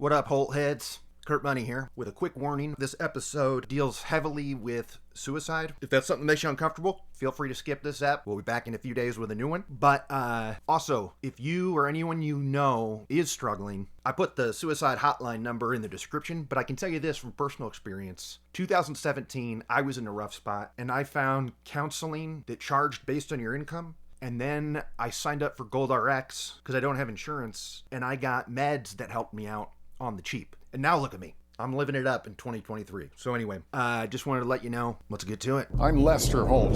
What up, Holt heads? Kurt Money here with a quick warning. This episode deals heavily with suicide. If that's something that makes you uncomfortable, feel free to skip this app. We'll be back in a few days with a new one. But also, if you or anyone you know is struggling, I put the suicide hotline number in the description, but I can tell you this from personal experience. 2017, I was in a rough spot, and I found counseling that charged based on your income. And then I signed up for Gold RX because I don't have insurance, and I got meds that helped me out on the cheap. And now look at me. I'm living it up in 2023. So anyway, I just wanted to let you know. Let's get to it. I'm Lester Holt.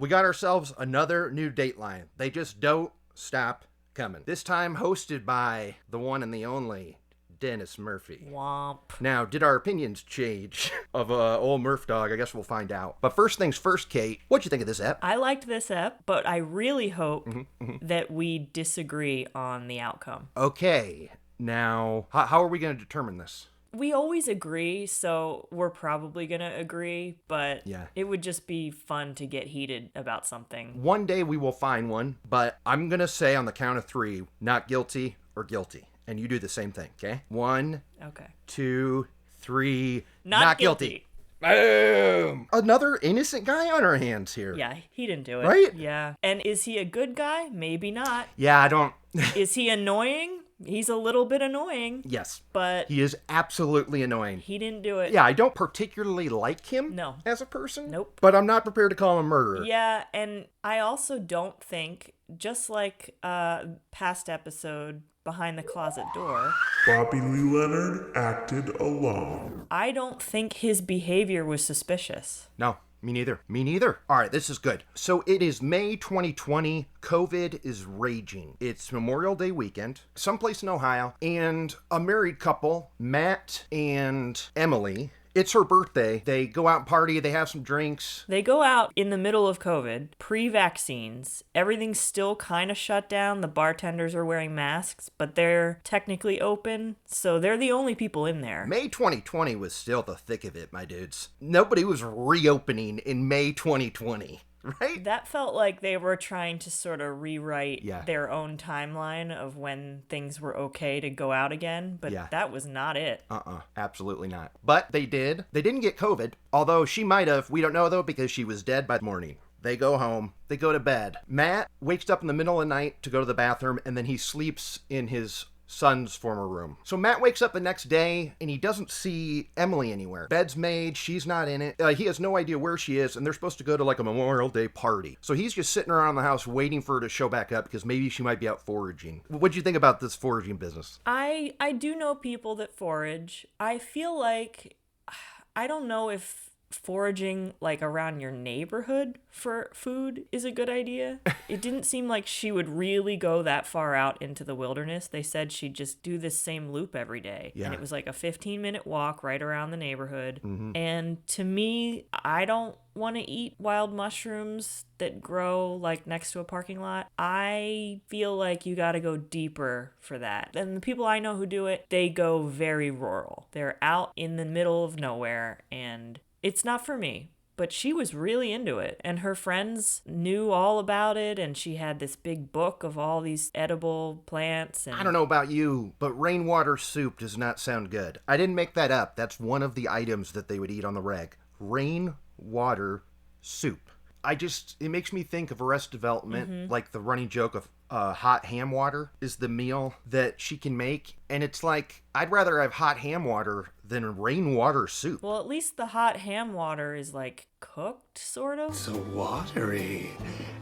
We got ourselves another new Dateline. They just don't stop coming. This time hosted by the one and the only Dennis Murphy. Womp. Now, did our opinions change of old Murph Dog? I guess we'll find out. But first things first, Kate, what'd you think of this ep? I liked this ep, but I really hope that we disagree on the outcome. Okay. Now, how are we going to determine this? We always agree, so we're probably going to agree, but Yeah. it would just be fun to get heated about something. One day we will find one, but I'm going to say on the count of three, not guilty or guilty. And you do the same thing, okay? 1, Okay. 2, 3. Not guilty. Boom! Another innocent guy on our hands here. Yeah, he didn't do it. Right? Yeah. And is he a good guy? Maybe not. Yeah, I don't... Is he annoying? He's a little bit annoying. Yes. But He is absolutely annoying. he didn't do it. Yeah, I don't particularly like him No. as a person. Nope. But I'm not prepared to call him a murderer. Yeah, and I also don't think, just like past episode, Behind the Closet Door, Bobby Lee Leonard acted alone. I don't think his behavior was suspicious. No, me neither. Me neither. All right, this is good. So it is May 2020. COVID is raging. It's Memorial Day weekend, someplace in Ohio, and a married couple, Matt and Emily. It's her birthday. They go out and party. They have some drinks. They go out in the middle of COVID, pre-vaccines. Everything's still kind of shut down. The bartenders are wearing masks, but they're technically open, so they're the only people in there. May 2020 was still the thick of it, my dudes. Nobody was reopening in May 2020. Right? That felt like they were trying to sort of rewrite Yeah. their own timeline of when things were okay to go out again, but Yeah. that was not it. Absolutely not. But they did. They didn't get COVID, although she might have. We don't know, though, because she was dead by the morning. They go home. They go to bed. Matt wakes up in the middle of the night to go to the bathroom, and then he sleeps in his son's former room. So Matt wakes up the next day, and he doesn't see Emily anywhere. Bed's made. She's not in it. He has no idea where she is, and they're supposed to go to like a Memorial Day party. So he's just sitting around the house waiting for her to show back up because maybe she might be out foraging. What'd you think about this foraging business? I do know people that forage. I feel like, I don't know if foraging like around your neighborhood for food is a good idea. It didn't seem like she would really go that far out into the wilderness. They said she'd just do this same loop every day. Yeah. And it was like a 15-minute walk right around the neighborhood. And to me, I don't want to eat wild mushrooms that grow like next to a parking lot. I feel like you got to go deeper for that. And the people I know who do it, they go very rural. They're out in the middle of nowhere, and it's not for me. But she was really into it, and her friends knew all about it, and she had this big book of all these edible plants. And I don't know about you, but rainwater soup does not sound good. I didn't make that up. That's one of the items that they would eat on the reg. Rainwater soup. It makes me think of Arrested Development, like the running joke of hot ham water is the meal that she can make. And it's like, I'd rather have hot ham water than rainwater soup. Well, at least the hot ham water is like cooked, sort of. So watery,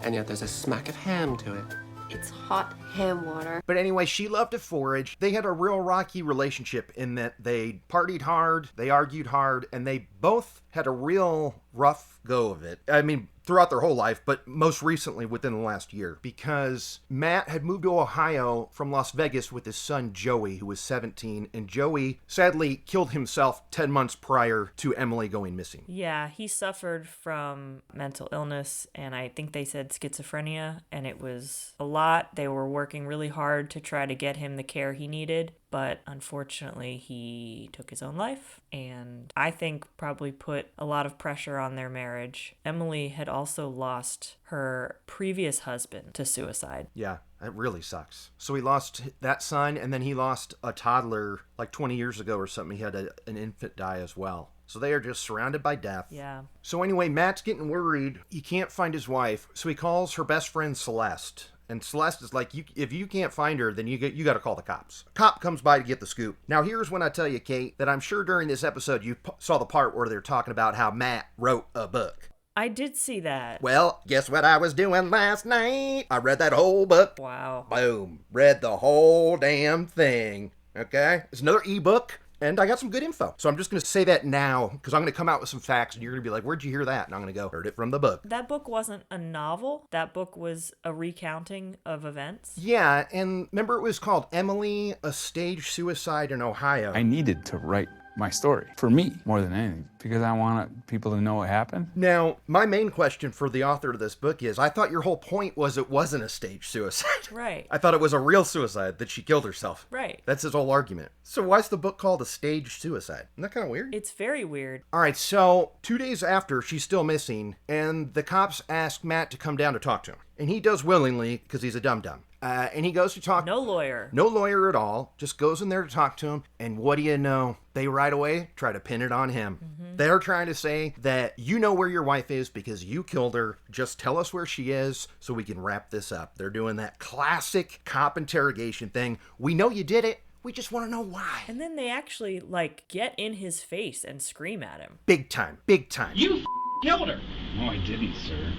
and yet there's a smack of ham to it. It's hot ham water. But anyway, she loved to forage. They had a real rocky relationship in that they partied hard, they argued hard, and they both had a real rough go of it. I mean, throughout their whole life, but most recently within the last year, because Matt had moved to Ohio from Las Vegas with his son Joey, who was 17, and Joey sadly killed himself 10 months prior to Emily going missing. Yeah, he suffered from mental illness, and I think they said schizophrenia, and it was a lot. They were working really hard to try to get him the care he needed, but unfortunately he took his own life, and I think probably put a lot of pressure on their marriage. Emily had also lost her previous husband to suicide. Yeah, it really sucks. So he lost that son, and then he lost a toddler like 20 years ago or something. He had an infant die as well. So they are just surrounded by death. Yeah. So anyway, Matt's getting worried. He can't find his wife, so he calls her best friend Celeste. And Celeste is like, if you can't find her, then you got to call the cops. Cop comes by to get the scoop. Now, here's when I tell you, Kate, that I'm sure during this episode you saw the part where they're talking about how Matt wrote a book. I did see that. Well, guess what I was doing last night? I read that whole book. Wow. Boom. Read the whole damn thing. Okay? It's another ebook. And I got some good info. So I'm just going to say that now, because I'm going to come out with some facts, and you're going to be like, where'd you hear that? And I'm going to go, heard it from the book. That book wasn't a novel. That book was a recounting of events. Yeah, and remember it was called Emily, a Staged Suicide in Ohio. I needed to write my story for me more than anything because I wanted people to know what happened. Now, my main question for the author of this book is, I thought your whole point was it wasn't a staged suicide. Right. I thought it was a real suicide, that she killed herself. Right. That's his whole argument. So why is the book called A Staged Suicide? Isn't that kind of weird? It's very weird. All right, so 2 days after, she's still missing, and the cops ask Matt to come down to talk to him. And he does willingly, because he's a dum-dum. And he goes to talk. No lawyer. No lawyer at all. Just goes in there to talk to him. And what do you know? They right away try to pin it on him. Mm-hmm. They're trying to say that you know where your wife is because you killed her. Just tell us where she is so we can wrap this up. They're doing that classic cop interrogation thing. We know you did it. We just want to know why. And then they actually, get in his face and scream at him. Big time. Big time. You killed her. No, I didn't, sir.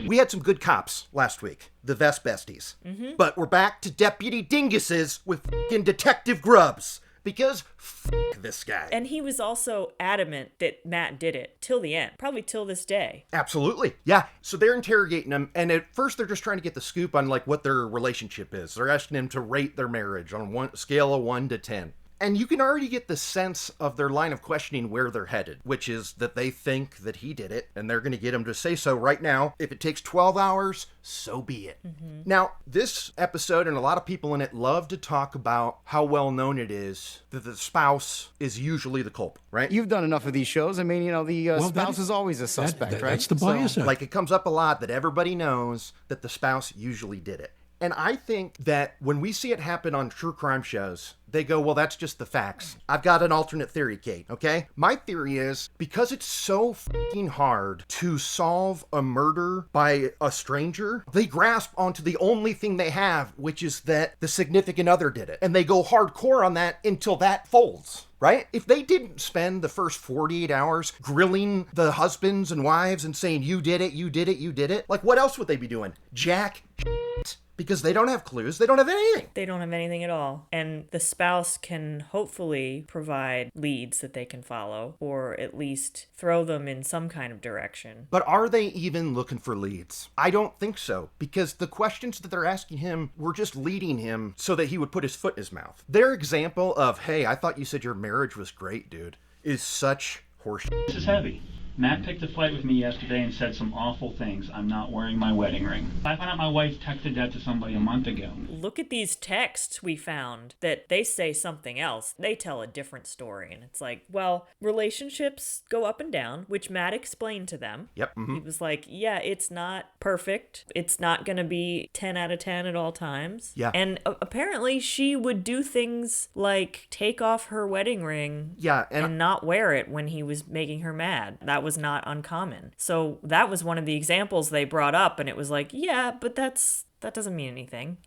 We had some good cops last week, the Vest Besties. Mm-hmm. But we're back to Deputy Dinguses with f***ing Detective Grubbs. Because f*** this guy. And he was also adamant that Matt did it till the end, probably till this day. Absolutely. Yeah. So they're interrogating him, and at first they're just trying to get the scoop on what their relationship is. They're asking him to rate their marriage on a scale of 1 to 10. And you can already get the sense of their line of questioning where they're headed, which is that they think that he did it, and they're going to get him to say so right now. If it takes 12 hours, so be it. Mm-hmm. Now, this episode and a lot of people in it love to talk about how well known it is that the spouse is usually the culprit, right? You've done enough of these shows. I mean, the spouse is always a suspect, right? That's the bias. Like, it comes up a lot that everybody knows that the spouse usually did it. And I think that when we see it happen on true crime shows, they go, well, that's just the facts. I've got an alternate theory, Kate, okay? My theory is, because it's so fucking hard to solve a murder by a stranger, they grasp onto the only thing they have, which is that the significant other did it. And they go hardcore on that until that folds. Right? If they didn't spend the first 48 hours grilling the husbands and wives and saying, you did it, you did it, you did it, like, what else would they be doing? Jack shit. Because they don't have clues. They don't have anything. They don't have anything at all. And the spouse can hopefully provide leads that they can follow, or at least throw them in some kind of direction. But are they even looking for leads? I don't think so. Because the questions that they're asking him were just leading him so that he would put his foot in his mouth. Their example of, hey, I thought you said your marriage was great, dude, is such horseshit. This is heavy. Matt picked a fight with me yesterday and said some awful things. I'm not wearing my wedding ring. I found out my wife texted that to somebody a month ago. Look at these texts we found that they say something else. They tell a different story. And it's like, well, relationships go up and down, which Matt explained to them. Yep. Mm-hmm. He was like, yeah, it's not perfect. It's not going to be 10 out of 10 at all times. Yeah. And apparently she would do things like take off her wedding ring and not wear it when he was making her mad. That was not uncommon. So that was one of the examples they brought up, and it was like, yeah, but that doesn't mean anything.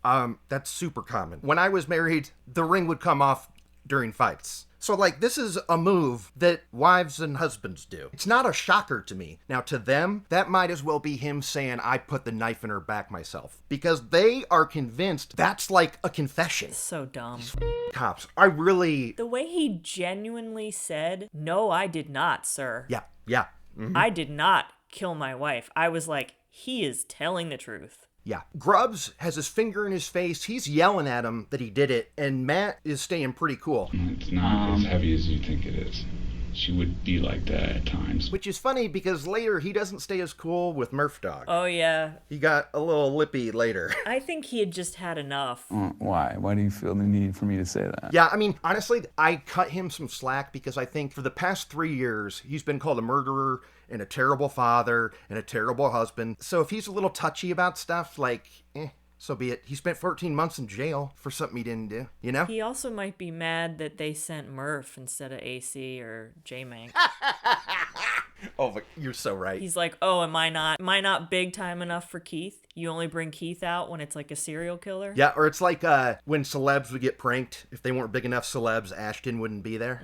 That's super common. When I was married, the ring would come off during fights. So, this is a move that wives and husbands do. It's not a shocker to me. Now, to them, that might as well be him saying, I put the knife in her back myself. Because they are convinced that's like a confession. So dumb. Cops. The way he genuinely said, no, I did not, sir. Yeah. Mm-hmm. I did not kill my wife. I was like, he is telling the truth. Yeah. Grubbs has his finger in his face. He's yelling at him that he did it, and Matt is staying pretty cool. It's not as heavy as you think it is. she would be like that at times. Which is funny because later he doesn't stay as cool with Murph Dog. Oh, yeah. He got a little lippy later. I think he had just had enough. Why? Why do you feel the need for me to say that? Yeah, I mean, honestly, I cut him some slack because I think for the past 3 years, he's been called a murderer and a terrible father and a terrible husband. So if he's a little touchy about stuff, like, so be it. He spent 14 months in jail for something he didn't do, you know? He also might be mad that they sent Murph instead of AC or J-Mank. Oh, but you're so right. He's like, oh, am I not big time enough for Keith? You only bring Keith out when it's like a serial killer? Yeah, or it's like when celebs would get pranked. If they weren't big enough celebs, Ashton wouldn't be there.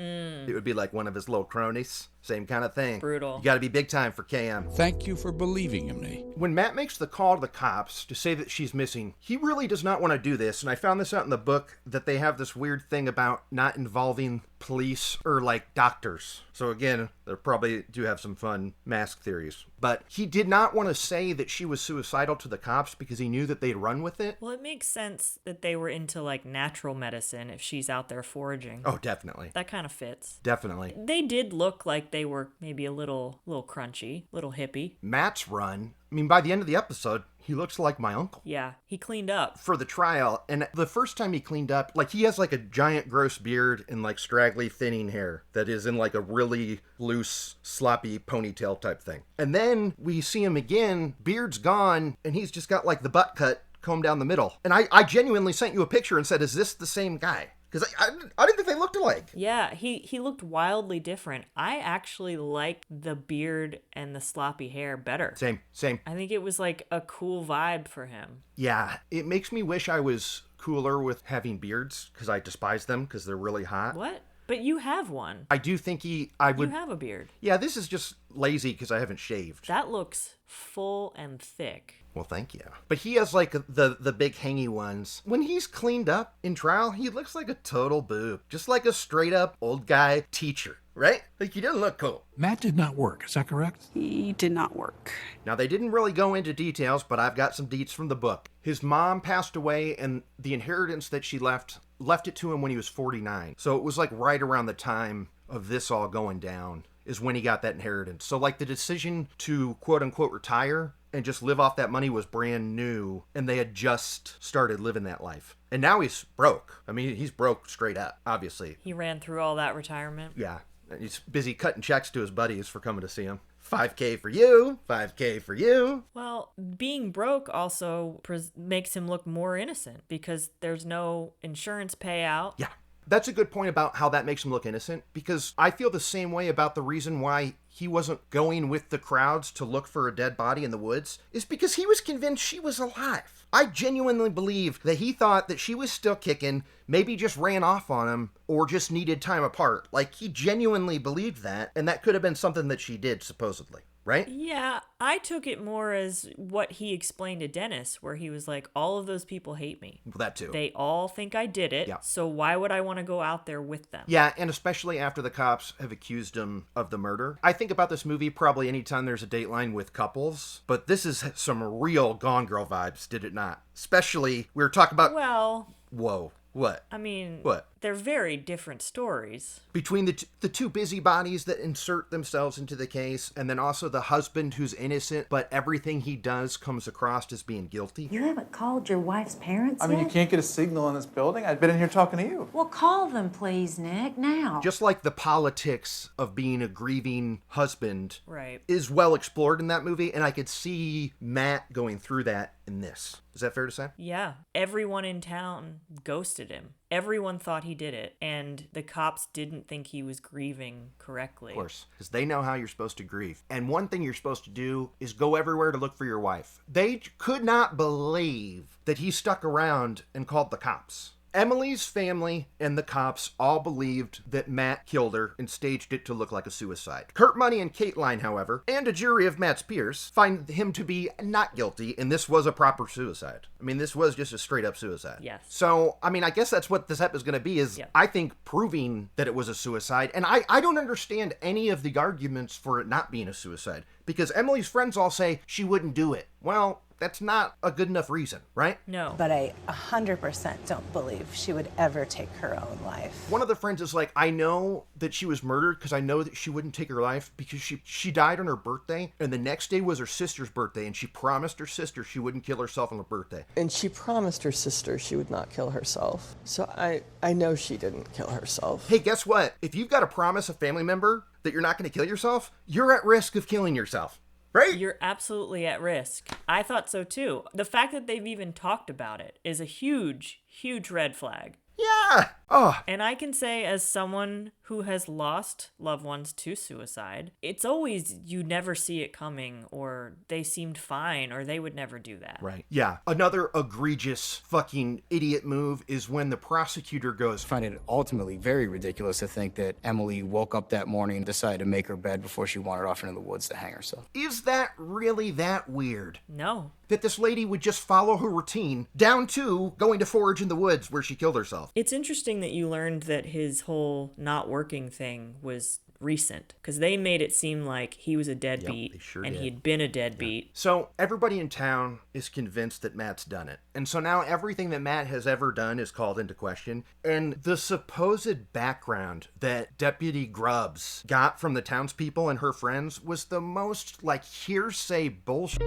It would be like one of his little cronies. Same kind of thing. Brutal. You gotta be big time for KM. Thank you for believing in me. When Matt makes the call to the cops to say that she's missing, he really does not want to do this. And I found this out in the book that they have this weird thing about not involving police or like doctors. So again, they probably do have some fun mask theories. But he did not want to say that she was suicidal to the cops because he knew that they'd run with it. Well, it makes sense that they were into like natural medicine if she's out there foraging. Oh, definitely. That kind of fits. Definitely. They did look like they were maybe a little crunchy, little hippie. Matt's run, I mean, by the end of the episode, he looks like my uncle. Yeah, he cleaned up. For the trial, and the first time he cleaned up, like, he has like a giant gross beard and like straggly thinning hair that is in like a really loose, sloppy ponytail type thing. And then we see him again, beard's gone, and he's just got like the butt cut combed down the middle. And I genuinely sent you a picture and said, is this the same guy? Because I didn't think they looked alike. Yeah, he looked wildly different. I actually like the beard and the sloppy hair better. Same. I think it was like a cool vibe for him. Yeah, it makes me wish I was cooler with having beards because I despise them because they're really hot. What? But you have one. I do think I would. You have a beard. Yeah, this is just lazy because I haven't shaved. That looks full and thick. Well, thank you. But he has like the big hangy ones. When he's cleaned up in trial, he looks like a total boob. Just like a straight up old guy teacher, right? Like, he doesn't look cool. Matt did not work, is that correct? He did not work. Now, they didn't really go into details, but I've got some deets from the book. His mom passed away, and the inheritance that she left it to him when he was 49. So it was like right around the time of this all going down is when he got that inheritance. So like the decision to quote unquote retire and just live off that money was brand new, and they had just started living that life. And now he's broke. I mean, he's broke straight up, obviously. He ran through all that retirement. Yeah. He's busy cutting checks to his buddies for coming to see him. 5K for you, 5K for you. Well, being broke also makes him look more innocent because there's no insurance payout. Yeah. That's a good point about how that makes him look innocent, because I feel the same way about the reason why he wasn't going with the crowds to look for a dead body in the woods is because he was convinced she was alive. I genuinely believe that he thought that she was still kicking, maybe just ran off on him, or just needed time apart. Like, he genuinely believed that, and that could have been something that she did, supposedly. Right? Yeah, I took it more as what he explained to Dennis, where he was like, all of those people hate me. Well, that too. They all think I did it, so why would I want to go out there with them? Yeah, and especially after the cops have accused him of the murder. I think about this movie probably anytime there's a Dateline with couples, but this is some real Gone Girl vibes, did it not? Especially, we were talking about... Well... Whoa. What? I mean, what? They're very different stories. Between the two busybodies that insert themselves into the case, and then also the husband who's innocent, but everything he does comes across as being guilty. You haven't called your wife's parents yet? You can't get a signal in this building. I've been in here talking to you. Well, call them, please, Nick, now. Just like the politics of being a grieving husband right. is well explored in that movie, and I could see Matt going through that in this. Is that fair to say? Yeah. Everyone in town ghosted him. Everyone thought he did it, and the cops didn't think he was grieving correctly. Of course, because they know how you're supposed to grieve. And one thing you're supposed to do is go everywhere to look for your wife. They could not believe that he stuck around and called the cops. Emily's family and the cops all believed that Matt killed her and staged it to look like a suicide. Kurt, Money, and Kateline, however, and a jury of Matt's peers, find him to be not guilty, and this was a proper suicide. I mean, this was just a straight-up suicide. Yes. So, I mean, I guess that's what this ep is going to be, is I think proving that it was a suicide. And I don't understand any of the arguments for it not being a suicide, because Emily's friends all say she wouldn't do it. Well, that's not a good enough reason, right? No. But I 100% don't believe she would ever take her own life. One of the friends is like, I know that she was murdered because I know that she wouldn't take her life because she died on her birthday, and the next day was her sister's birthday, and she promised her sister she wouldn't kill herself on her birthday. And she promised her sister she would not kill herself. So I know she didn't kill herself. Hey, guess what? If you've got to promise a family member that you're not going to kill yourself, you're at risk of killing yourself. Right? You're absolutely at risk. I thought so too. The fact that they've even talked about it is a huge, huge red flag. Yeah. Oh. And I can say, as someone who has lost loved ones to suicide, it's always you never see it coming, or they seemed fine, or they would never do that. Right. Yeah. Another egregious fucking idiot move is when the prosecutor goes, I find it ultimately very ridiculous to think that Emily woke up that morning and decided to make her bed before she wandered off into the woods to hang herself. Is that really that weird? No. That this lady would just follow her routine down to going to forage in the woods where she killed herself. It's interesting that you learned that his whole not working thing was recent, because they made it seem like he was a deadbeat. Yep, they sure and did. he'd been a deadbeat. Yeah. So everybody in town is convinced that Matt's done it. And so now everything that Matt has ever done is called into question. And the supposed background that Deputy Grubbs got from the townspeople and her friends was the most like hearsay bullshit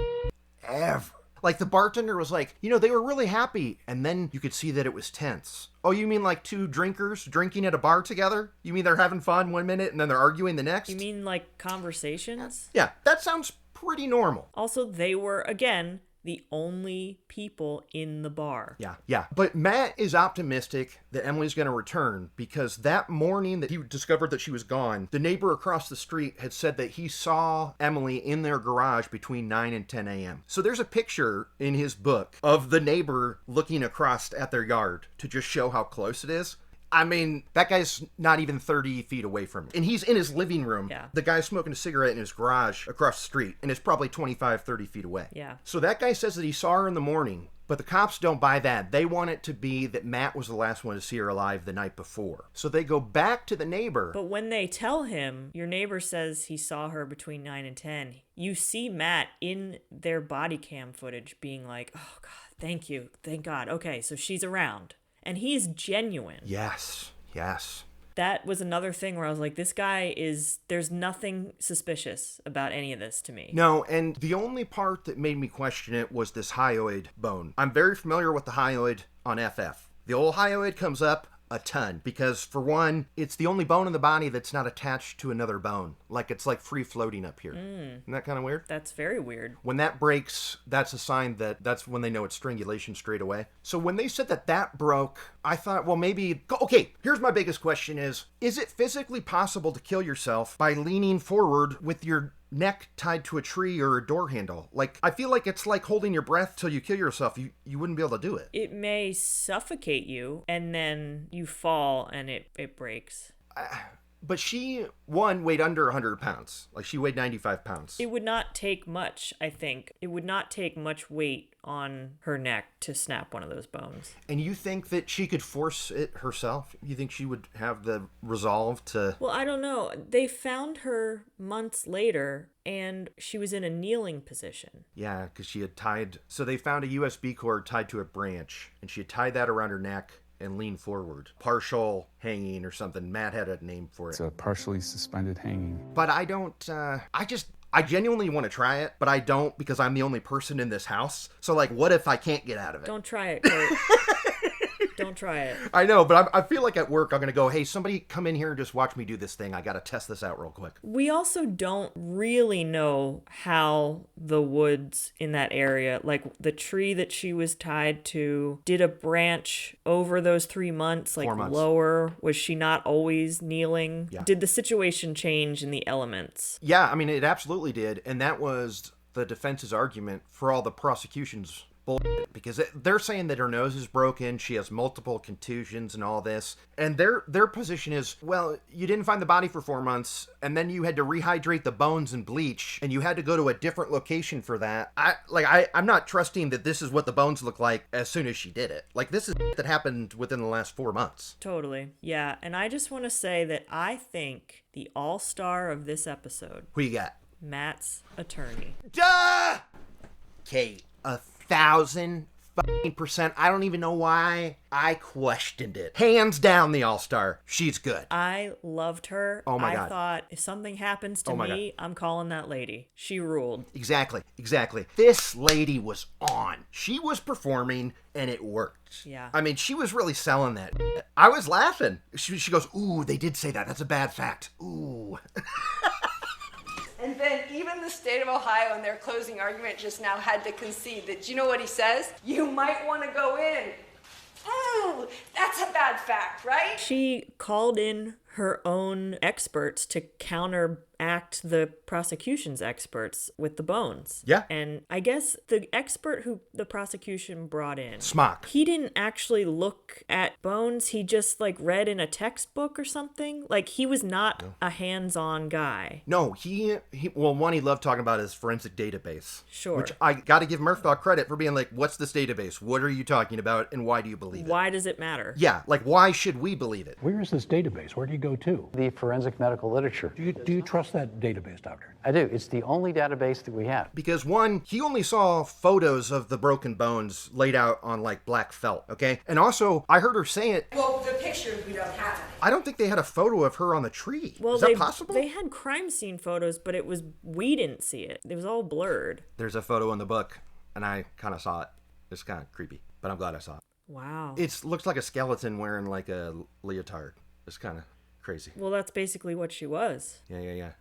ever. Like, the bartender was like, you know, they were really happy. And then you could see that it was tense. Oh, you mean like two drinkers drinking at a bar together? You mean they're having fun one minute and then they're arguing the next? You mean like conversations? Yeah, that sounds pretty normal. Also, they were, again, the only people in the bar. Yeah. But Matt is optimistic that Emily's going to return because that morning that he discovered that she was gone, the neighbor across the street had said that he saw Emily in their garage between 9 and 10 a.m. So there's a picture in his book of the neighbor looking across at their yard to just show how close it is. I mean, that guy's not even 30 feet away from me. And he's in his living room. Yeah. The guy's smoking a cigarette in his garage across the street. And it's probably 25, 30 feet away. Yeah. So that guy says that he saw her in the morning. But the cops don't buy that. They want it to be that Matt was the last one to see her alive the night before. So they go back to the neighbor. But when they tell him, your neighbor says he saw her between 9 and 10, you see Matt in their body cam footage being like, oh, God, thank you. Thank God. Okay, so she's around. And he's genuine. Yes. That was another thing where I was like, this guy there's nothing suspicious about any of this to me. No, and the only part that made me question it was this hyoid bone. I'm very familiar with the hyoid on FF. The old hyoid comes up a ton because, for one, it's the only bone in the body that's not attached to another bone. Like, it's like free floating up here. Isn't that kind of weird? That's very weird. When that breaks, that's a sign that's when they know it's strangulation straight away. So when they said that broke, I thought, well, maybe... Okay, here's my biggest question is it physically possible to kill yourself by leaning forward with your neck tied to a tree or a door handle? Like, I feel like it's like holding your breath till you kill yourself. You wouldn't be able to do it. It may suffocate you, and then you fall, and it breaks. But she, one, weighed under 100 pounds. Like, she weighed 95 pounds. It would not take much, I think. It would not take much weight on her neck to snap one of those bones. And you think that she could force it herself? You think she would have the resolve to... Well, I don't know. They found her months later, and she was in a kneeling position. Yeah, because she had tied... So they found a USB cord tied to a branch, and she had tied that around her neck and lean forward. Partial hanging or something. Matt had a name for it. It's a partially suspended hanging. But I don't, I genuinely want to try it, but I don't because I'm the only person in this house. So, like, what if I can't get out of it? Don't try it, Kurt. Don't try it. I know, but I feel like at work I'm going to go, hey, somebody come in here and just watch me do this thing. I got to test this out real quick. We also don't really know how the woods in that area, like the tree that she was tied to, did a branch over those 3 months, like 4 months. lower? Was she not always kneeling? Yeah. Did the situation change in the elements? Yeah, I mean, it absolutely did. And that was the defense's argument for all the prosecution's bullshit, because they're saying that her nose is broken, she has multiple contusions and all this, and their position is, well, you didn't find the body for 4 months, and then you had to rehydrate the bones and bleach, and you had to go to a different location for that. I'm not trusting that this is what the bones look like as soon as she did it. Like, this is that happened within the last 4 months. Totally. Yeah, and I just want to say that I think the all-star of this episode... Who you got? Matt's attorney. Duh! Kate. 1,000%. I don't even know why I questioned it. Hands down, the All-Star. She's good. I loved her. Oh my I God. thought if something happens to Oh my me, I'm calling that lady. She ruled. Exactly. This lady was on. She was performing, and it worked. Yeah. I mean, she was really selling that. I was laughing. She goes, ooh, they did say that. That's a bad fact. Ooh. And then even the state of Ohio in their closing argument just now had to concede that, you know what he says? You might want to go in. Ooh, that's a bad fact, right? She called in her own experts to counteract the prosecution's experts with the bones. Yeah. And I guess the expert who the prosecution brought in, Smock. he didn't actually look at bones. He just read in a textbook or something. He was not a hands-on guy. No, he one, he loved talking about his forensic database. Sure. Which I got to give Murphaugh credit for being like, what's this database? What are you talking about? And why do you believe it? Why does it matter? Yeah, why should we believe it? Where is this database? Where do you go to? The forensic medical literature. Do you trust that database, doctor? I do. It's the only database that we have. Because one, he only saw photos of the broken bones laid out on black felt, okay? And also, I heard her say it. Well, the pictures, we don't have it. I don't think they had a photo of her on the tree. Well, is that possible? They had crime scene photos, but we didn't see it. It was all blurred. There's a photo in the book, and I kind of saw it. It's kind of creepy, but I'm glad I saw it. Wow. It looks like a skeleton wearing a leotard. It's kind of crazy. Well, that's basically what she was. Yeah.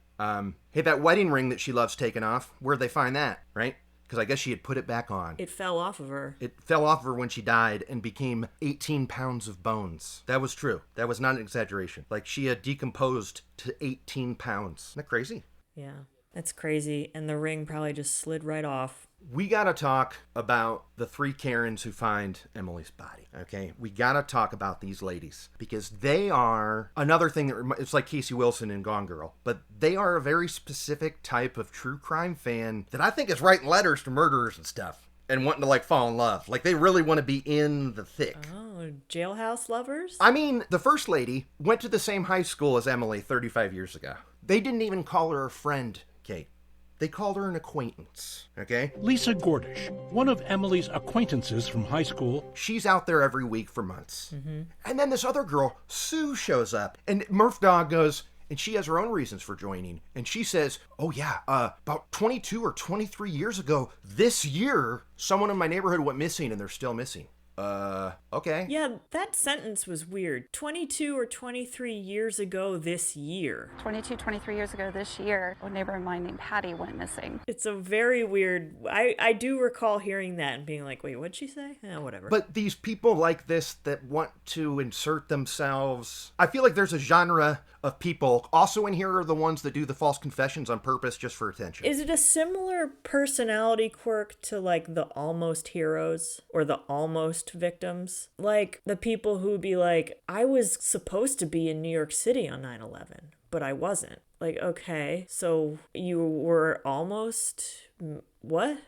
Hey, that wedding ring that she loves taking off, where'd they find that, right? Because I guess she had put it back on. It fell off of her. It fell off of her when she died and became 18 pounds of bones. That was true. That was not an exaggeration. She had decomposed to 18 pounds. Isn't that crazy? Yeah, that's crazy. And the ring probably just slid right off. We gotta talk about the three Karens who find Emily's body, okay? We gotta talk about these ladies because they are another thing that it's like Casey Wilson in Gone Girl, but they are a very specific type of true crime fan that I think is writing letters to murderers and stuff and wanting to fall in love. They really want to be in the thick. Oh, jailhouse lovers? I mean, the first lady went to the same high school as Emily 35 years ago. They didn't even call her a friend, Kate. They called her an acquaintance, okay? Lisa Gordish, one of Emily's acquaintances from high school. She's out there every week for months. Mm-hmm. And then this other girl, Sue, shows up. And Murph Dog goes, and she has her own reasons for joining. And she says, oh yeah, about 22 or 23 years ago, this year, someone in my neighborhood went missing and they're still missing. Okay. Yeah, that sentence was weird. 22 or 23 years ago this year. 23 years ago this year, a neighbor of mine named Patty went missing. It's a very weird... I do recall hearing that and being like, wait, what'd she say? Whatever. But these people like this that want to insert themselves... I feel like there's a genre of people. Also in here are the ones that do the false confessions on purpose just for attention. Is it a similar personality quirk to the almost heroes or the almost victims? The people who would be like, I was supposed to be in New York City on 9/11, but I wasn't. Okay, so you were almost... What?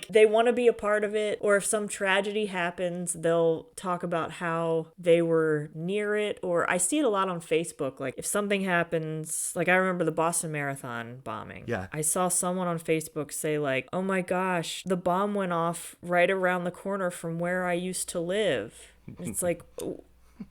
They want to be a part of it, or if some tragedy happens, they'll talk about how they were near it, or I see it a lot on Facebook, if something happens, I remember the Boston Marathon bombing. Yeah. I saw someone on Facebook say, oh my gosh, the bomb went off right around the corner from where I used to live. It's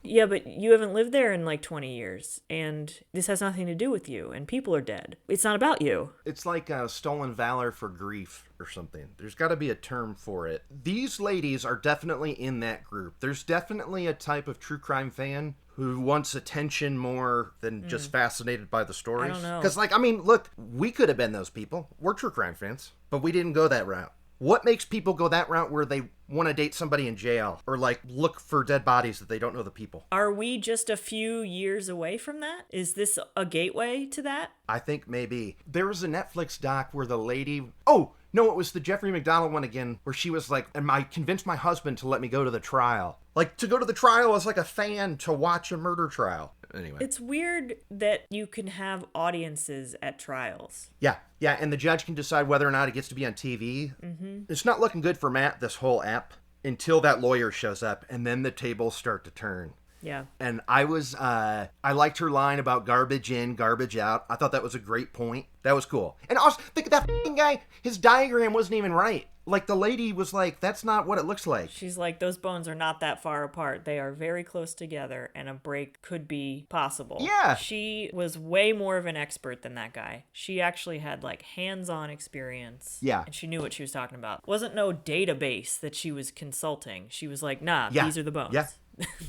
yeah, but you haven't lived there in 20 years, and this has nothing to do with you, and people are dead. It's not about you. It's like stolen valor for grief or something. There's got to be a term for it. These ladies are definitely in that group. There's definitely a type of true crime fan who wants attention more than just fascinated by the stories. I don't know. Because, look, we could have been those people. We're true crime fans, but we didn't go that route. What makes people go that route where they want to date somebody in jail or look for dead bodies that they don't know the people? Are we just a few years away from that? Is this a gateway to that? I think maybe. There was a Netflix doc where the lady... Oh, no, it was the Jeffrey McDonald one again, where she was and I convinced my husband to let me go to the trial. To go to the trial as a fan to watch a murder trial. Anyway. It's weird that you can have audiences at trials. Yeah, and the judge can decide whether or not it gets to be on TV. Mm-hmm. It's not looking good for Matt, this whole app, until that lawyer shows up, and then the tables start to turn. Yeah. And I liked her line about garbage in, garbage out. I thought that was a great point. That was cool. And also, think of that f***ing guy, his diagram wasn't even right. Like, the lady was like, that's not what it looks like. She's like, those bones are not that far apart. They are very close together, and a break could be possible. Yeah. She was way more of an expert than that guy. She actually had, like, hands-on experience. Yeah. And she knew what she was talking about. Wasn't no database that she was consulting. She was like, nah, Yeah. these are the bones. Yeah.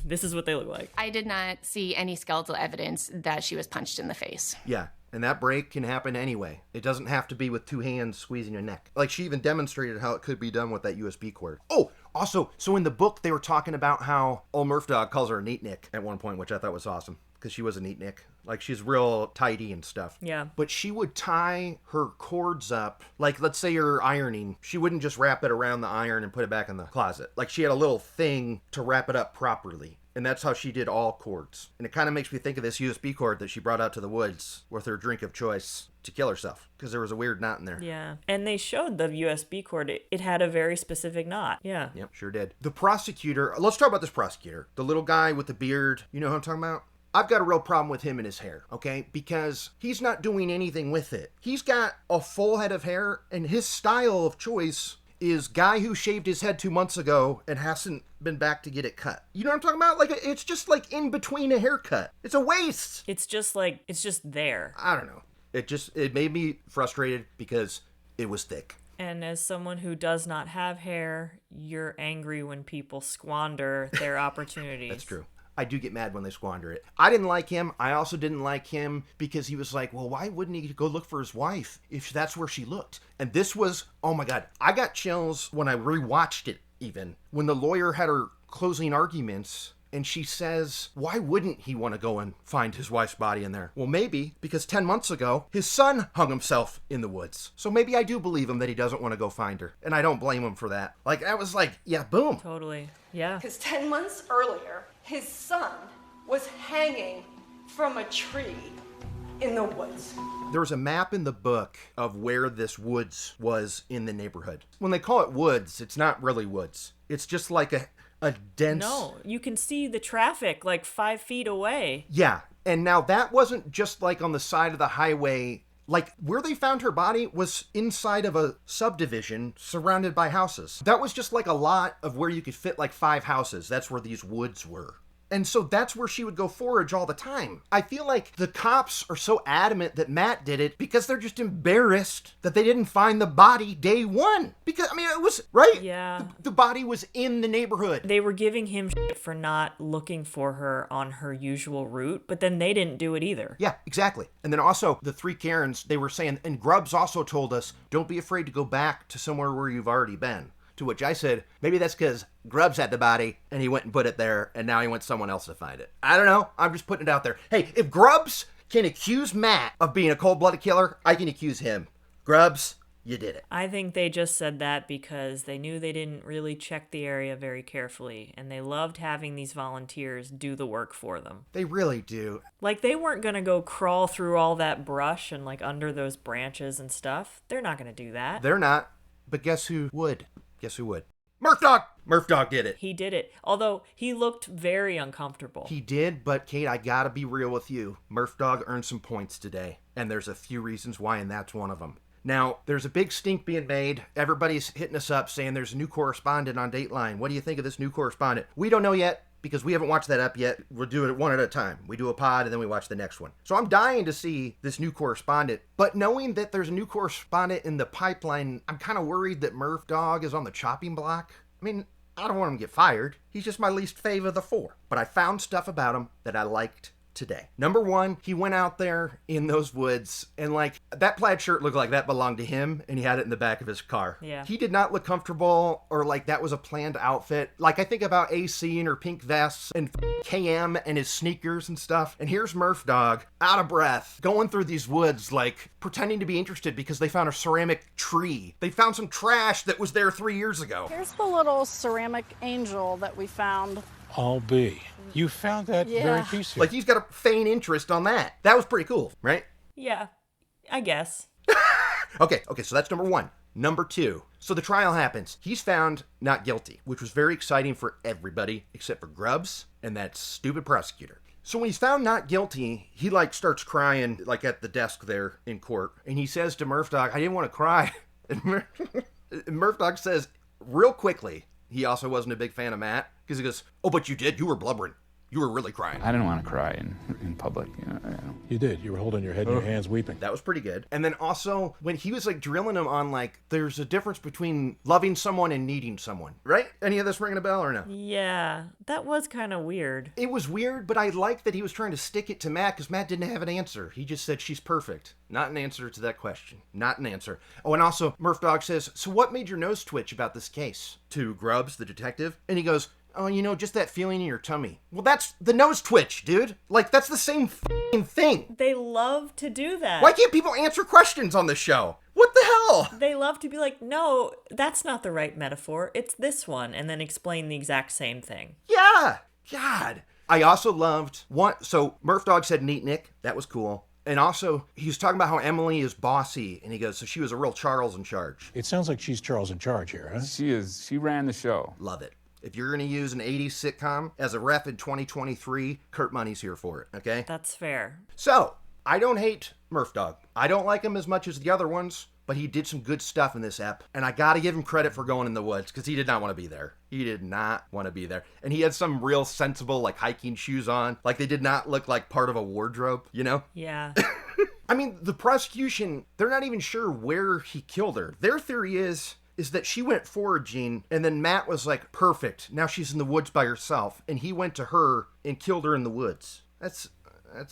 This is what they look like. I did not see any skeletal evidence that she was punched in the face. Yeah. And that break can happen anyway. It doesn't have to be with two hands squeezing your neck. Like, she even demonstrated how it could be done with that USB cord. Oh, also, so in the book, they were talking about how old Murph Dog calls her a neatnik at one point, which I thought was awesome. Because she was a neatnik. Like, she's real tidy and stuff. Yeah. But she would tie her cords up. Like, let's say you're ironing. She wouldn't just wrap it around the iron and put it back in the closet. Like, she had a little thing to wrap it up properly. And that's how she did all cords. And it kind of makes me think of this USB cord that she brought out to the woods with her drink of choice to kill herself. Because there was a weird knot in there. Yeah. And they showed the USB cord. It had a very specific knot. Yeah. Yep, sure did. The prosecutor, let's talk about this prosecutor. The little guy with the beard. You know who I'm talking about? I've got a real problem with him and his hair, okay? Because he's not doing anything with it. He's got a full head of hair, and his style of choice is guy who shaved his head 2 months ago and hasn't been back to get it cut. You know what I'm talking about? Like, it's just like in between a haircut. It's a waste. It's just there. I don't know. It made me frustrated because it was thick. And as someone who does not have hair, you're angry when people squander their opportunities. That's true. I do get mad when they squander it. I didn't like him. I also didn't like him because he was like, well, why wouldn't he go look for his wife if that's where she looked? And this was, oh my God, I got chills when I rewatched it even. When the lawyer had her closing arguments and she says, why wouldn't he want to go and find his wife's body in there? Well, maybe because 10 months ago, his son hung himself in the woods. So maybe I do believe him that he doesn't want to go find her. And I don't blame him for that. Like, I was like, yeah, boom. Totally. Yeah. Because 10 months earlier, his son was hanging from a tree in the woods. There was a map in the book of where this woods was in the neighborhood. When they call it woods, it's not really woods. It's just like a dense... No, you can see the traffic like 5 feet away. Yeah, and now that wasn't just like on the side of the highway. Like, where they found her body was inside of a subdivision surrounded by houses. That was just like a lot of where you could fit like 5 houses. That's where these woods were. And so that's where she would go forage all the time. I feel like the cops are so adamant that Matt did it because they're just embarrassed that they didn't find the body day one. Because, I mean, it was, right? Yeah. The body was in the neighborhood. They were giving him shit for not looking for her on her usual route, but then they didn't do it either. Yeah, exactly. And then also, the 3 Karens, they were saying, and Grubbs also told us, don't be afraid to go back to somewhere where you've already been. To which I said, maybe that's because Grubbs had the body and he went and put it there and now he wants someone else to find it. I don't know. I'm just putting it out there. Hey, if Grubbs can accuse Matt of being a cold-blooded killer, I can accuse him. Grubbs, you did it. I think they just said that because they knew they didn't really check the area very carefully and they loved having these volunteers do the work for them. They really do. Like, they weren't going to go crawl through all that brush and like under those branches and stuff. They're not going to do that. They're not. But guess who would? Guess who would? Murph Dog! Murph Dog did it. He did it. Although, he looked very uncomfortable. He did, but Kate, I gotta be real with you. Murph Dog earned some points today, and there's a few reasons why, and that's one of them. Now, there's a big stink being made. Everybody's hitting us up saying there's a new correspondent on Dateline. What do you think of this new correspondent? We don't know yet, because we haven't watched that up yet. We're doing it one at a time. We do a pod, and then we watch the next one. So I'm dying to see this new correspondent, but knowing that there's a new correspondent in the pipeline, I'm kind of worried that Murph Dog is on the chopping block. I mean, I don't want him to get fired. He's just my least fave of the 4. But I found stuff about him that I liked today. Number 1, he went out there in those woods and like that plaid shirt looked like that belonged to him and he had it in the back of his car. Yeah. He did not look comfortable or like that was a planned outfit. Like I think about AC and her pink vests and KM and his sneakers and stuff. And here's Murph Dog out of breath going through these woods like pretending to be interested because they found a ceramic tree. They found some trash that was there 3 years ago. Here's the little ceramic angel that we found. I'll be. You found that very piece here. Like he's got a feign interest on that. That was pretty cool, right? Yeah, I guess. Okay, so that's number 1. Number 2. So the trial happens. He's found not guilty, which was very exciting for everybody except for Grubbs and that stupid prosecutor. So when he's found not guilty, he starts crying at the desk there in court. And he says to Murph Dog, I didn't want to cry. And Murph Dog says real quickly, he also wasn't a big fan of Matt, because he goes, oh, but you did. You were blubbering. You were really crying. I didn't want to cry in public. You did. You were holding your head in your hands, weeping. That was pretty good. And then also, when he was drilling him on there's a difference between loving someone and needing someone, right? Any of this ringing a bell or no? Yeah, that was kind of weird. It was weird, but I liked that he was trying to stick it to Matt, because Matt didn't have an answer. He just said she's perfect. Not an answer to that question. Not an answer. Oh, and also, Murph Dog says, so what made your nose twitch about this case? To Grubbs, the detective. And he goes, oh, just that feeling in your tummy. Well, that's the nose twitch, dude. That's the same thing. They love to do that. Why can't people answer questions on the show? What the hell? They love to be like, no, that's not the right metaphor. It's this one. And then explain the exact same thing. Yeah. God. I also loved so Murph Dog said neat Nick. That was cool. And also, he was talking about how Emily is bossy, and he goes, so she was a real Charles in charge. It sounds like she's Charles in charge here, huh? She is. She ran the show. Love it. If you're going to use an 80s sitcom as a ref in 2023, Kurt Money's here for it, okay? That's fair. So, I don't hate Murph Dog. I don't like him as much as the other ones, but he did some good stuff in this ep. And I got to give him credit for going in the woods, because he did not want to be there. He did not want to be there. And he had some real sensible, hiking shoes on. They did not look like part of a wardrobe, Yeah. I mean, the prosecution, they're not even sure where he killed her. Their theory is that she went foraging, and then Matt was like, perfect, now she's in the woods by herself, and he went to her and killed her in the woods. That's...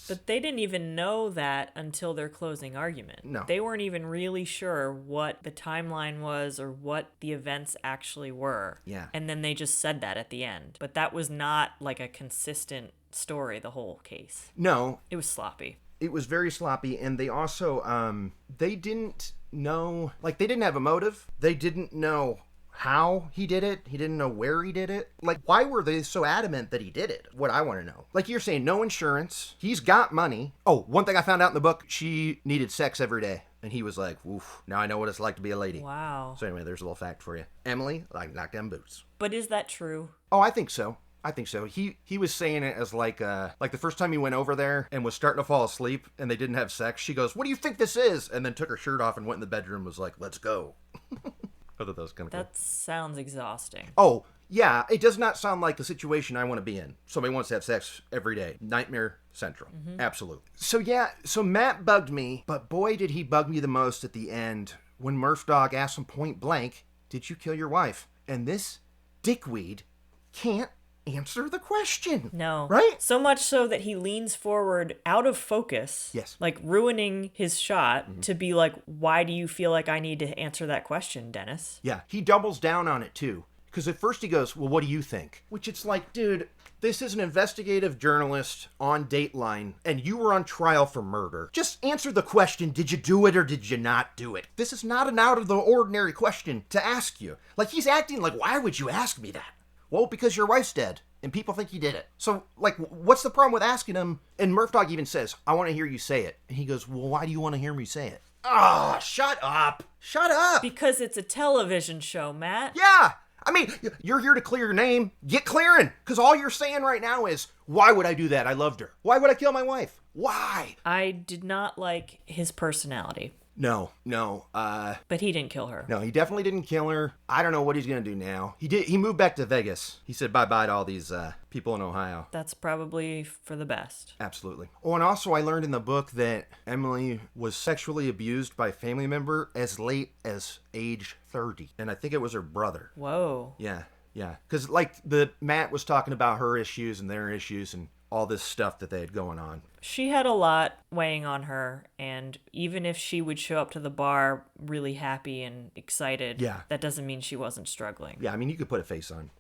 But they didn't even know that until their closing argument. No. They weren't even really sure what the timeline was or what the events actually were. Yeah. And then they just said that at the end. But that was not a consistent story, the whole case. No. It was sloppy. It was very sloppy, and they also, they didn't know, they didn't have a motive. They didn't know how he did it. He didn't know where he did it. Why were they so adamant that he did it? What I want to know. You're saying, no insurance. He's got money. Oh, one thing I found out in the book, she needed sex every day. And he was like, oof, now I know what it's like to be a lady. Wow. So anyway, there's a little fact for you. Emily, knock down boots. But is that true? Oh, I think so. He was saying it as the first time he went over there and was starting to fall asleep and they didn't have sex. She goes, what do you think this is? And then took her shirt off and went in the bedroom and was like, let's go. I thought that was kind of cool. That sounds exhausting. Oh, yeah. It does not sound like a situation I want to be in. Somebody wants to have sex every day. Nightmare Central. Mm-hmm. Absolutely. So, yeah. So Matt bugged me, but boy, did he bug me the most at the end when Murph Dog asked him point blank, did you kill your wife? And this dickweed can't answer the question. No. Right? So much so that he leans forward out of focus. Yes. Ruining his shot to be like, why do you feel like I need to answer that question, Dennis? Yeah. He doubles down on it too. Because at first he goes, well, what do you think? Which it's dude, this is an investigative journalist on Dateline, and you were on trial for murder. Just answer the question, did you do it or did you not do it? This is not an out-of-the-ordinary question to ask you. He's acting why would you ask me that? Well, because your wife's dead, and people think you did it. So, what's the problem with asking him? And Murph Dog even says, I want to hear you say it. And he goes, well, why do you want to hear me say it? Ah, shut up. Shut up. Because it's a television show, Matt. Yeah. I mean, you're here to clear your name. Get clearing. Because all you're saying right now is, why would I do that? I loved her. Why would I kill my wife? Why? I did not like his personality. No. But he didn't kill her. No, he definitely didn't kill her. I don't know what he's going to do now. He moved back to Vegas. He said bye-bye to all these people in Ohio. That's probably for the best. Absolutely. Oh, and also I learned in the book that Emily was sexually abused by a family member as late as age 30. And I think it was her brother. Whoa. Yeah. Because Matt was talking about her issues and their issues and all this stuff that they had going on. She had a lot weighing on her, and even if she would show up to the bar really happy and excited, that doesn't mean she wasn't struggling. Yeah, I mean, you could put a face on.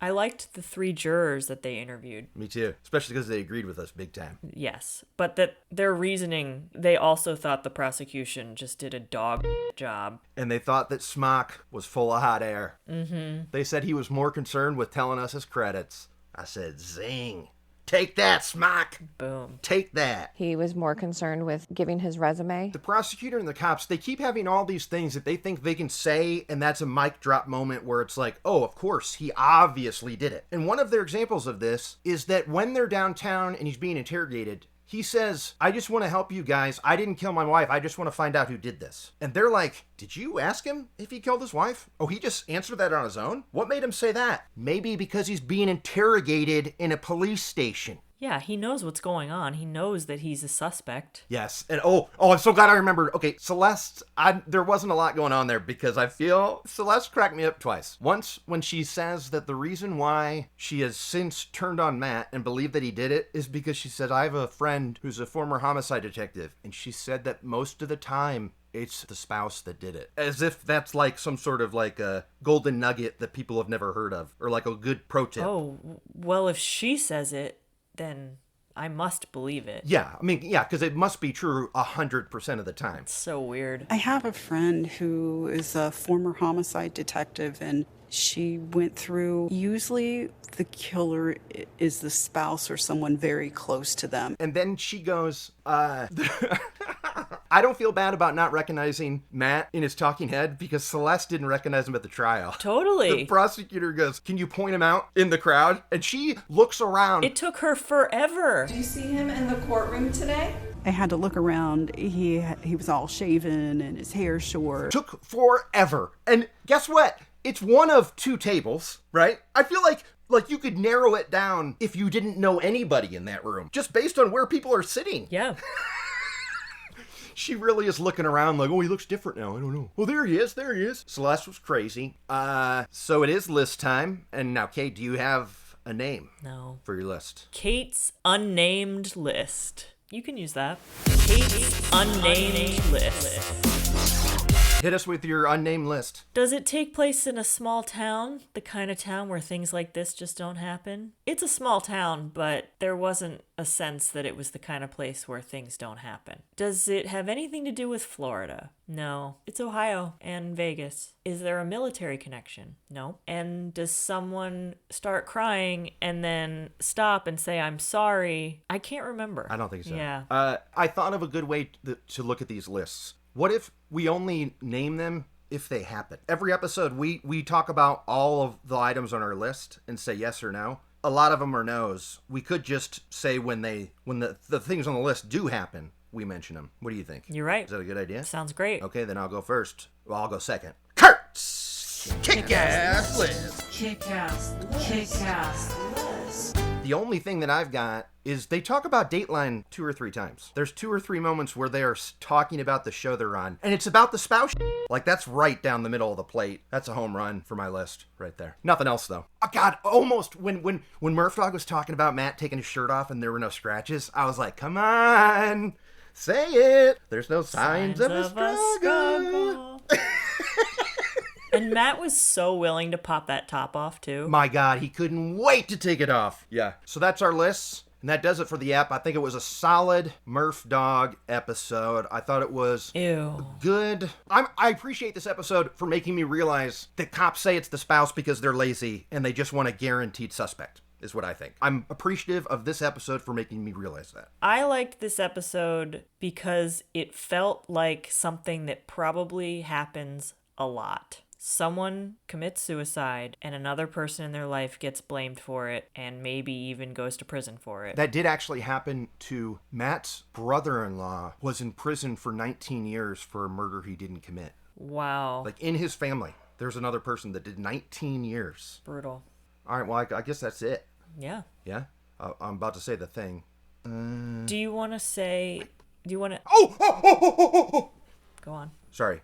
I liked the 3 jurors that they interviewed. Me too, especially because they agreed with us big time. Yes, but that their reasoning, they also thought the prosecution just did a dog job. And they thought that Smock was full of hot air. Mm-hmm. They said he was more concerned with telling us his credits. I said, zing. Take that, Smock. Boom. Take that. He was more concerned with giving his resume. The prosecutor and the cops, they keep having all these things that they think they can say, and that's a mic drop moment where it's like, oh, of course, he obviously did it. And one of their examples of this is that when they're downtown and he's being interrogated, he says, I just want to help you guys. I didn't kill my wife. I just want to find out who did this. And they're like, did you ask him if he killed his wife? Oh, he just answered that on his own? What made him say that? Maybe because he's being interrogated in a police station. Yeah, he knows what's going on. He knows that he's a suspect. Yes. And I'm so glad I remembered. Okay, Celeste, there wasn't a lot going on there because I feel Celeste cracked me up twice. Once when she says that the reason why she has since turned on Matt and believed that he did it is because she said, I have a friend who's a former homicide detective. And she said that most of the time, it's the spouse that did it. As if that's like some sort of like a golden nugget that people have never heard of. Or like a good pro tip. Oh, well, if she says it, then I must believe it. Yeah, I mean, yeah, because it must be true 100% of the time. It's so weird. I have a friend who is a former homicide detective, and she went through, usually the killer is the spouse or someone very close to them. And then she goes, I don't feel bad about not recognizing Matt in his talking head because Celeste didn't recognize him at the trial. Totally. The prosecutor goes, can you point him out in the crowd? And she looks around. It took her forever. Do you see him in the courtroom today? I had to look around. He was all shaven and his hair short. Took forever. And guess what? It's one of two tables, right? I feel like you could narrow it down if you didn't know anybody in that room, just based on where people are sitting. Yeah. She really is looking around like, oh, he looks different now. I don't know. Well, there he is. Celeste was crazy. So it is list time. And now, Kate, do you have a name? No. For your list? Kate's unnamed list. You can use that. Kate's unnamed list. Hit us with your unnamed list. Does it take place in a small town? The kind of town where things like this just don't happen? It's a small town, but there wasn't a sense that it was the kind of place where things don't happen. Does it have anything to do with Florida? No. It's Ohio and Vegas. Is there a military connection? No. And does someone start crying and then stop and say, I'm sorry? I can't remember. I don't think so. Yeah. I thought of a good way to look at these lists. What if we only name them if they happen? Every episode, we talk about all of the items on our list and say yes or no. A lot of them are no's. We could just say when the things on the list do happen, we mention them. What do you think? You're right. Is that a good idea? Sounds great. Okay, then I'll go first. Well, I'll go second. Kurt's Kick-Ass List. Kick-Ass List. The only thing that I've got is they talk about Dateline 2 or 3 times. There's 2 or 3 moments where they are talking about the show they're on, and it's about the spouse. Like, that's right down the middle of the plate. That's a home run for my list right there. Nothing else, though. Oh, God, almost when Murph Dog was talking about Matt taking his shirt off and there were no scratches, I was like, come on, say it. There's no signs of a struggle. And Matt was so willing to pop that top off, too. My God, he couldn't wait to take it off. Yeah. So that's our list. And that does it for the app. I think it was a solid Murph Dog episode. I thought it was good. I appreciate this episode for making me realize that cops say it's the spouse because they're lazy and they just want a guaranteed suspect, is what I think. I'm appreciative of this episode for making me realize that. I liked this episode because it felt like something that probably happens a lot. Someone commits suicide and another person in their life gets blamed for it and maybe even goes to prison for it. That did actually happen to Matt's brother-in-law. Was in prison for 19 years for a murder he didn't commit. Wow. Like in his family, there's another person that did 19 years. Brutal. All right, well, I guess that's it. Yeah. Yeah? I'm about to say the thing. Do you want to say... Do you want to... Oh! Go on. Sorry.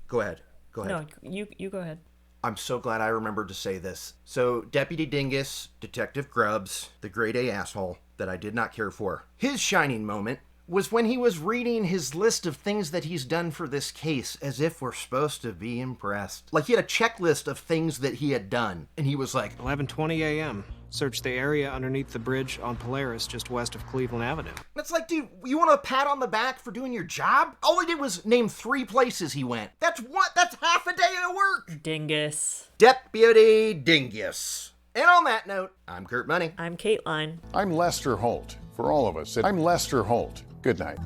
Go ahead. No, you go ahead. I'm so glad I remembered to say this. So, Deputy Dingus, Detective Grubbs, the grade A asshole that I did not care for, his shining moment was when he was reading his list of things that he's done for this case as if we're supposed to be impressed. Like, he had a checklist of things that he had done, and he was like, 11:20 a.m. Search the area underneath the bridge on Polaris just west of Cleveland Avenue. It's like, dude, you want a pat on the back for doing your job? All he did was name 3 places he went. That's half a day of work. Dingus. Deputy Dingus. And on that note, I'm Kurt Money. I'm Kateline. I'm Lester Holt. For all of us, I'm Lester Holt. Good night.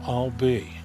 I'll be.